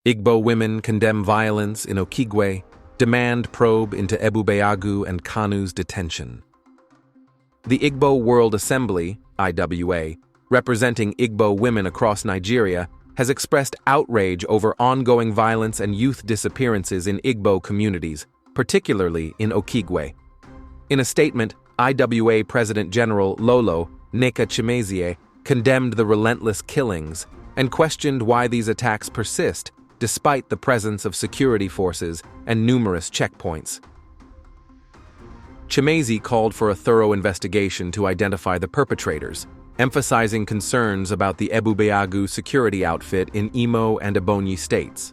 Igbo women condemn violence in Okigwe, demand probe into Ebubeagu and Kanu's detention. The Igbo World Assembly, IWA, representing Igbo women across Nigeria, has expressed outrage over ongoing violence and youth disappearances in Igbo communities, particularly in Okigwe. In a statement, IWA President General Lolo Neka Chimezie condemned the relentless killings and questioned why these attacks persist despite the presence of security forces and numerous checkpoints. Chimezie called for a thorough investigation to identify the perpetrators, emphasizing concerns about the Ebubeagu security outfit in Imo and Ebonyi states.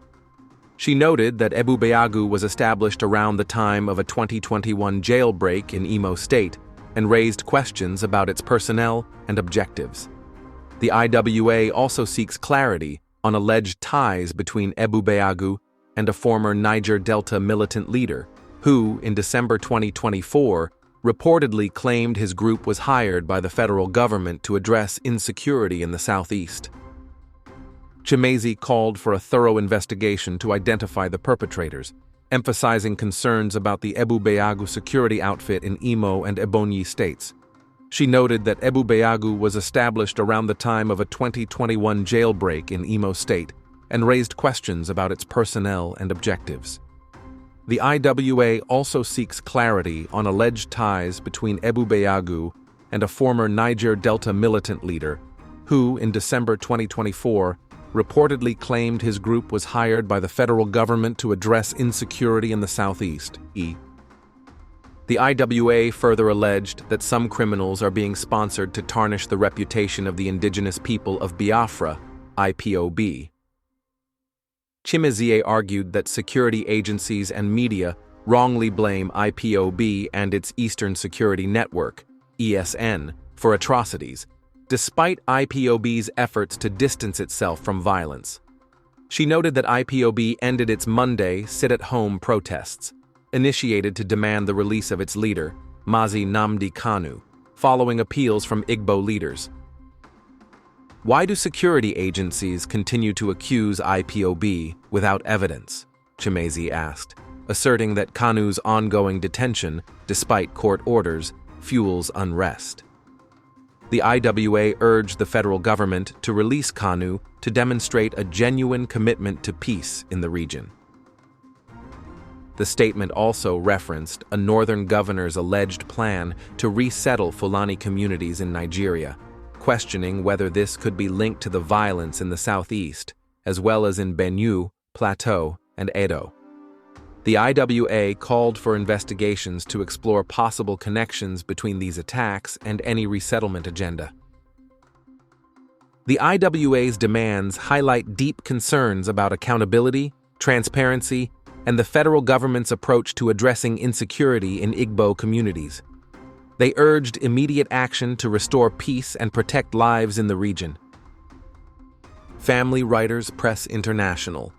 She noted that Ebubeagu was established around the time of a 2021 jailbreak in Imo State and raised questions about its personnel and objectives. The IWA also seeks clarity on alleged ties between Ebubeagu and a former Niger Delta militant leader, who, in December 2024, reportedly claimed his group was hired by the federal government to address insecurity in the southeast. Chimezie called for a thorough investigation to identify the perpetrators, emphasizing concerns about the Ebubeagu security outfit in Imo and Ebonyi states. She noted that Ebubeagu was established around the time of a 2021 jailbreak in Imo State and raised questions about its personnel and objectives. The IWA also seeks clarity on alleged ties between Ebubeagu and a former Niger Delta militant leader, who, in December 2024, reportedly claimed his group was hired by the federal government to address insecurity in the southeast. The IWA further alleged that some criminals are being sponsored to tarnish the reputation of the indigenous people of Biafra, IPOB. Chimezie argued that security agencies and media wrongly blame IPOB and its Eastern Security Network, ESN, for atrocities, despite IPOB's efforts to distance itself from violence. She noted that IPOB ended its Monday sit-at-home protests, initiated to demand the release of its leader, Mazi Nnamdi Kanu, following appeals from Igbo leaders. Why do security agencies continue to accuse IPOB without evidence? Chimezie asked, asserting that Kanu's ongoing detention, despite court orders, fuels unrest. The IWA urged the federal government to release Kanu to demonstrate a genuine commitment to peace in the region. The statement also referenced a northern governor's alleged plan to resettle Fulani communities in Nigeria, questioning whether this could be linked to the violence in the southeast, as well as in Benue, Plateau, and Edo. The IWA called for investigations to explore possible connections between these attacks and any resettlement agenda. The IWA's demands highlight deep concerns about accountability, transparency, and the federal government's approach to addressing insecurity in Igbo communities. They urged immediate action to restore peace and protect lives in the region. Family Writers Press International.